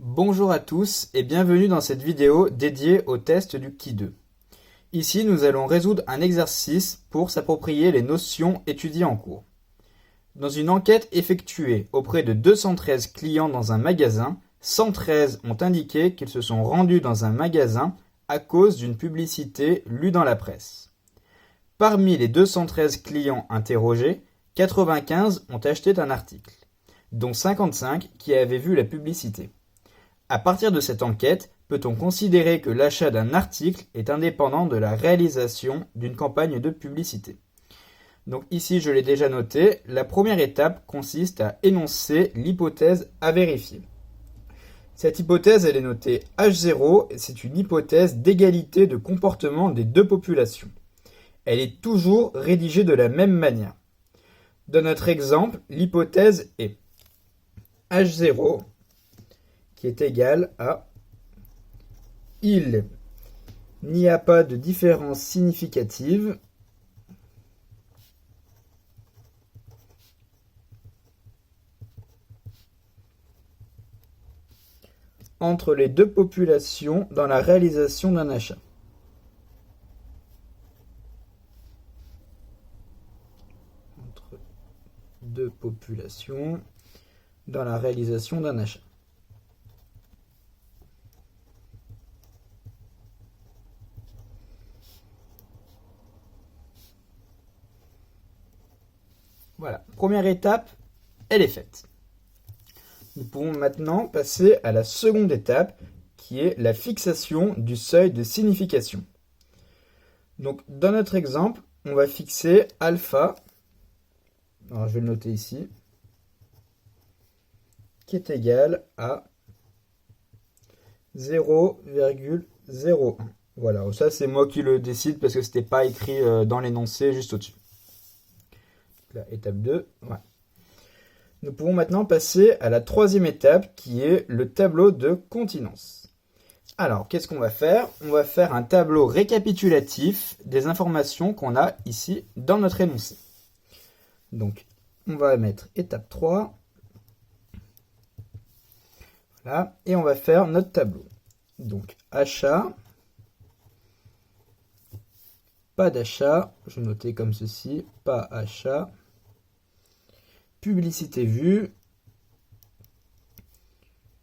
Bonjour à tous et bienvenue dans cette vidéo dédiée au test du Qui 2. Ici, nous allons résoudre un exercice pour s'approprier les notions étudiées en cours. Dans une enquête effectuée auprès de 213 clients dans un magasin, 113 ont indiqué qu'ils se sont rendus dans un magasin à cause d'une publicité lue dans la presse. Parmi les 213 clients interrogés, 95 ont acheté un article, dont 55 qui avaient vu la publicité. À partir de cette enquête, peut-on considérer que l'achat d'un article est indépendant de la réalisation d'une campagne de publicité? Donc ici, je l'ai déjà noté, la première étape consiste à énoncer l'hypothèse à vérifier. Cette hypothèse, elle est notée H0 et c'est une hypothèse d'égalité de comportement des deux populations. Elle est toujours rédigée de la même manière. Dans notre exemple, l'hypothèse est H0 qui est égal à il n'y a pas de différence significative entre les deux populations dans la réalisation d'un achat. Entre deux populations dans la réalisation d'un achat. Voilà, première étape, elle est faite. Nous pouvons maintenant passer à la seconde étape, qui est la fixation du seuil de signification. Donc, dans notre exemple, on va fixer alpha, alors je vais le noter ici, qui est égal à 0,01. Voilà, ça c'est moi qui le décide parce que ce n'était pas écrit dans l'énoncé juste au-dessus. La étape 2, voilà. Nous pouvons maintenant passer à la troisième étape qui est le tableau de continence. Alors, qu'est-ce qu'on va faire? On va faire un tableau récapitulatif des informations qu'on a ici dans notre énoncé. Donc, on va mettre étape 3. Voilà, et on va faire notre tableau. Donc, achat, pas d'achat, je vais noter comme ceci, pas achat. Publicité vue,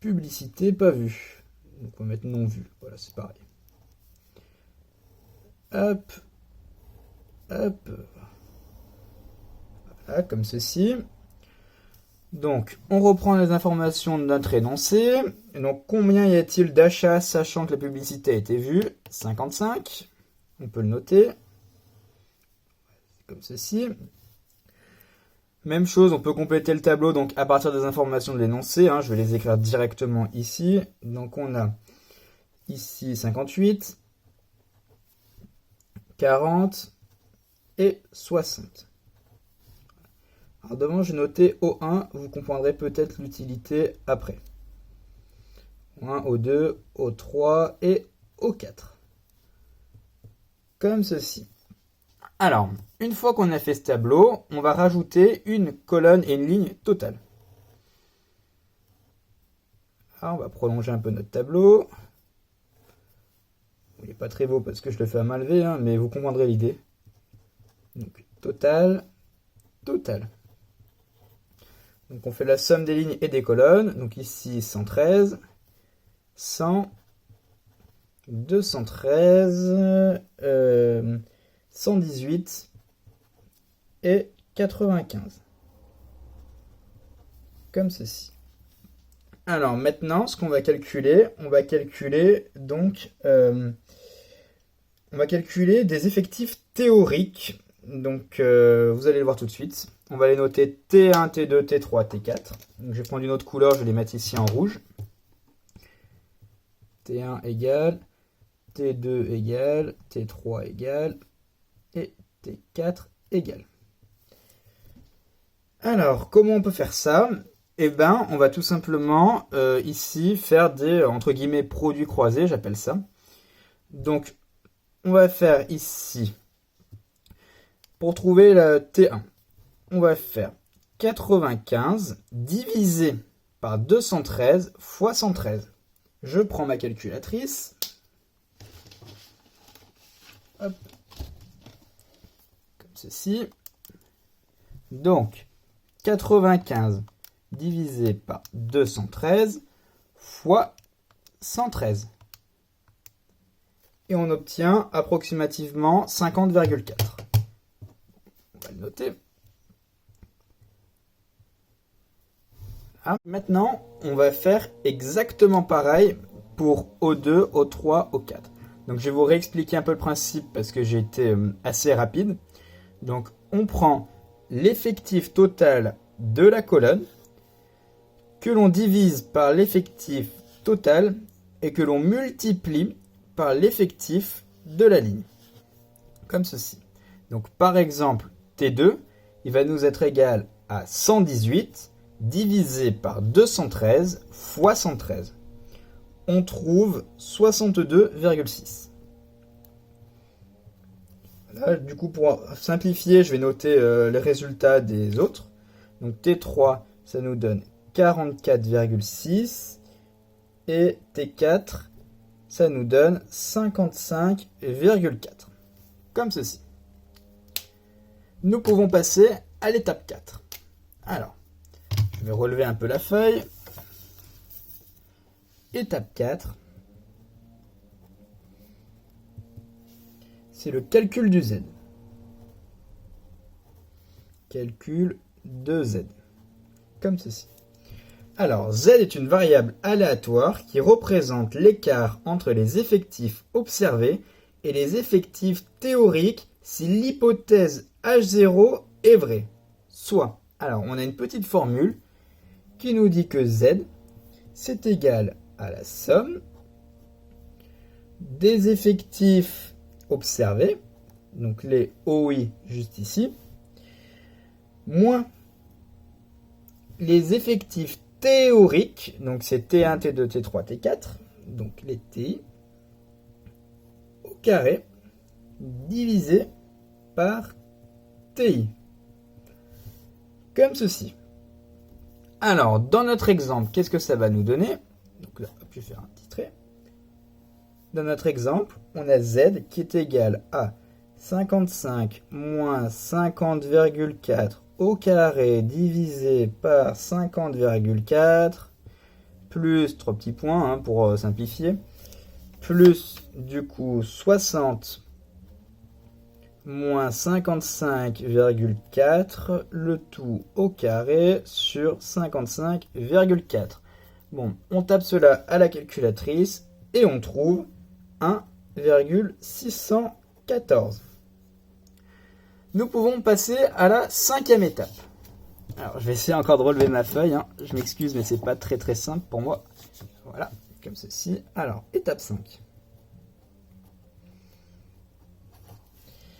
publicité pas vue. Donc on va mettre non vue, voilà, c'est pareil. Hop, hop, voilà, comme ceci. Donc on reprend les informations de notre énoncé. Et donc combien y a-t-il d'achats sachant que la publicité a été vue? 55, on peut le noter. Comme ceci. Même chose, on peut compléter le tableau donc à partir des informations de l'énoncé. Je vais les écrire directement ici. Donc on a ici 58, 40 et 60. Alors devant, j'ai noté O1, vous comprendrez peut-être l'utilité après. O1, O2, O3 et O4. Comme ceci. Alors, une fois qu'on a fait ce tableau, on va rajouter une colonne et une ligne totale. Alors, on va prolonger un peu notre tableau. Il n'est pas très beau parce que je le fais à main levée, mais vous comprendrez l'idée. Donc, total, total. Donc, on fait la somme des lignes et des colonnes. Donc, ici, 113, 100, 213, 118 et 95. Comme ceci. Alors maintenant, ce qu'on va calculer, on va calculer des effectifs théoriques. Donc vous allez le voir tout de suite. On va les noter T1, T2, T3, T4. Donc, je vais prendre une autre couleur, je vais les mettre ici en rouge. T1 égale, T2 égale, T3 égale, et T4 égale. Alors, comment on peut faire ça? Eh bien, on va tout simplement ici faire des, entre guillemets, produits croisés, j'appelle ça. Donc, on va faire ici, pour trouver la T1, on va faire 95 divisé par 213 fois 113. Je prends ma calculatrice. Hop. Comme ceci. Donc, 95 divisé par 213 fois 113. Et on obtient approximativement 50,4. On va le noter. Ah, maintenant, on va faire exactement pareil pour O2, O3, O4. Donc je vais vous réexpliquer un peu le principe parce que j'ai été assez rapide. Donc on prend l'effectif total de la colonne que l'on divise par l'effectif total et que l'on multiplie par l'effectif de la ligne. Comme ceci. Donc par exemple, T2, il va nous être égal à 118 divisé par 213 fois 113. On trouve 62,6. Là, du coup, pour simplifier, je vais noter les résultats des autres. Donc T3, ça nous donne 44,6 et T4, ça nous donne 55,4. Comme ceci. Nous pouvons passer à l'étape 4. Alors, je vais relever un peu la feuille. Étape 4. C'est le calcul du Z. Calcul de Z. Comme ceci. Alors, Z est une variable aléatoire qui représente l'écart entre les effectifs observés et les effectifs théoriques si l'hypothèse H0 est vraie. Soit, alors on a une petite formule qui nous dit que Z, c'est égal à la somme des effectifs observés, donc les OI juste ici, moins les effectifs théoriques, donc c'est T1, T2, T3, T4, donc les TI, au carré, divisé par TI. Comme ceci. Alors, dans notre exemple, qu'est-ce que ça va nous donner? Donc là, je vais faire un petit trait. Dans notre exemple, on a Z qui est égal à 55 moins 50,4 au carré divisé par 50,4 plus 3 petits points pour simplifier, plus du coup 60 moins 55,4, le tout au carré sur 55,4. Bon, on tape cela à la calculatrice et on trouve 1,614. Nous pouvons passer à la 5e étape. Alors, je vais essayer encore de relever ma feuille. Je m'excuse, mais c'est pas très simple pour moi. Voilà, comme ceci. Alors, étape 5.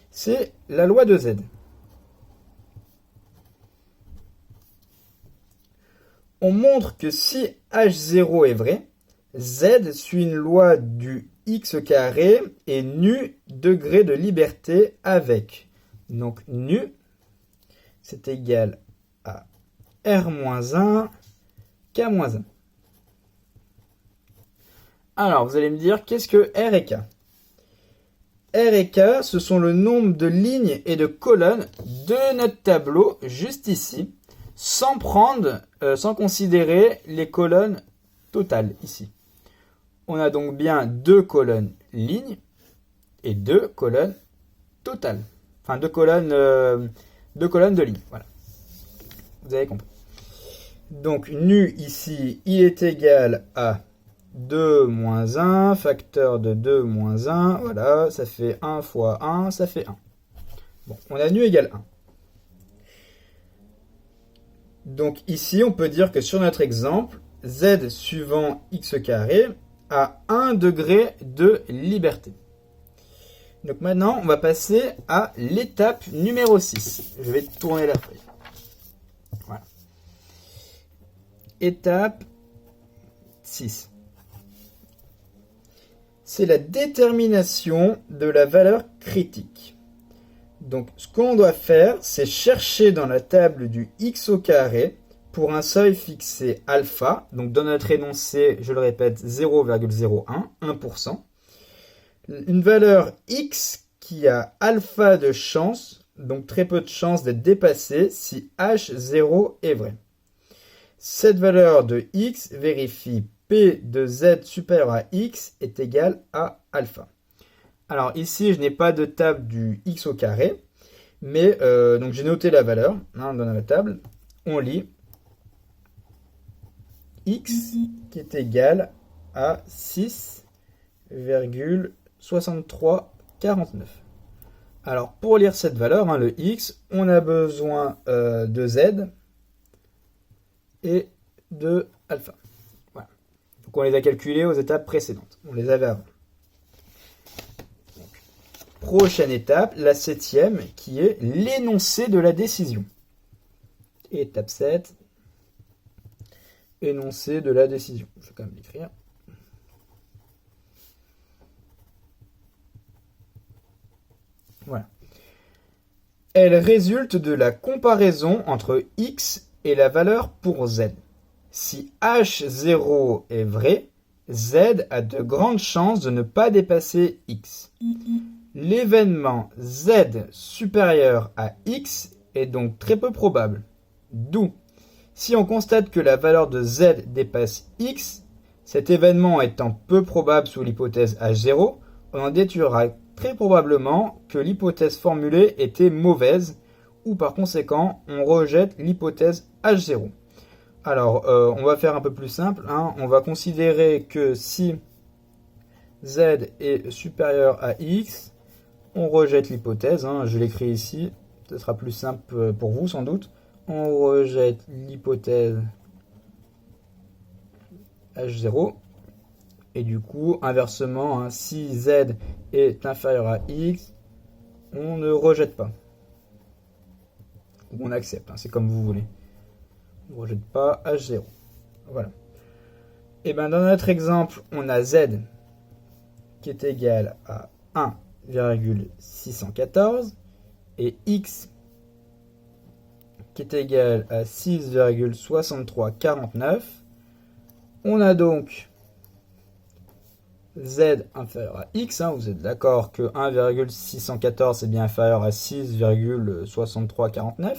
C'est la loi de Z. On montre que si H0 est vrai, Z suit une loi du x carré et nu degré de liberté avec. Donc nu, c'est égal à R-1, K-1. Alors, vous allez me dire, qu'est-ce que R et K? R et K, ce sont le nombre de lignes et de colonnes de notre tableau, juste ici, sans considérer les colonnes totales, ici. On a donc bien 2 colonnes lignes et 2 colonnes totales. Enfin, 2 colonnes de lignes, voilà. Vous avez compris. Donc, nu, ici, il est égal à 2 moins 1, facteur de 2 moins 1, voilà, ça fait 1 fois 1, ça fait 1. Bon, on a nu égale 1. Donc ici, on peut dire que sur notre exemple, Z suivant x carré a 1 degré de liberté. Donc maintenant, on va passer à l'étape numéro 6. Je vais tourner la feuille. Voilà. Étape 6. C'est la détermination de la valeur critique. Donc, ce qu'on doit faire, c'est chercher dans la table du x au carré pour un seuil fixé alpha, donc dans notre énoncé, je le répète, 0,01, 1%, une valeur x qui a alpha de chance, donc très peu de chance d'être dépassée si h0 est vrai. Cette valeur de x vérifie p de z supérieur à x est égal à alpha. Alors ici, je n'ai pas de table du x au carré, mais donc j'ai noté la valeur dans la table. On lit x qui est égal à 6,6349. Alors pour lire cette valeur, le x, on a besoin de z et de alpha. Voilà. Donc on les a calculés aux étapes précédentes. On les avait avant. Donc, prochaine étape, la 7e, qui est l'énoncé de la décision. Étape 7. Énoncé de la décision. Je vais quand même l'écrire. Voilà. Elle résulte de la comparaison entre x et la valeur pour z. Si h0 est vrai, z a de grandes chances de ne pas dépasser x. L'événement z supérieur à x est donc très peu probable. D'où, si on constate que la valeur de z dépasse x, cet événement étant peu probable sous l'hypothèse h0, on en déduira très probablement que l'hypothèse formulée était mauvaise, ou par conséquent, on rejette l'hypothèse h0. Alors, on va faire un peu plus simple. On va considérer que si z est supérieur à x, on rejette l'hypothèse. Je l'écris ici, ce sera plus simple pour vous sans doute. On rejette l'hypothèse h0. Et du coup, inversement, si z est inférieur à x, on ne rejette pas. Ou on accepte, c'est comme vous voulez. On ne rejette pas h0. Voilà. Et bien dans notre exemple, on a z qui est égal à 1,614 et x qui est égal à 6,6349. On a donc z inférieur à x, vous êtes d'accord que 1,614 est bien inférieur à 6,6349.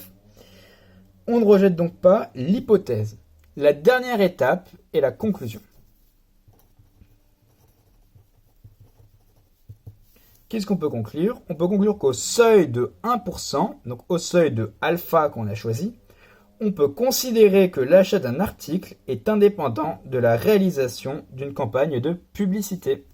On ne rejette donc pas l'hypothèse. La dernière étape est la conclusion. Qu'est-ce qu'on peut conclure? On peut conclure qu'au seuil de 1%, donc au seuil de alpha qu'on a choisi, on peut considérer que l'achat d'un article est indépendant de la réalisation d'une campagne de publicité.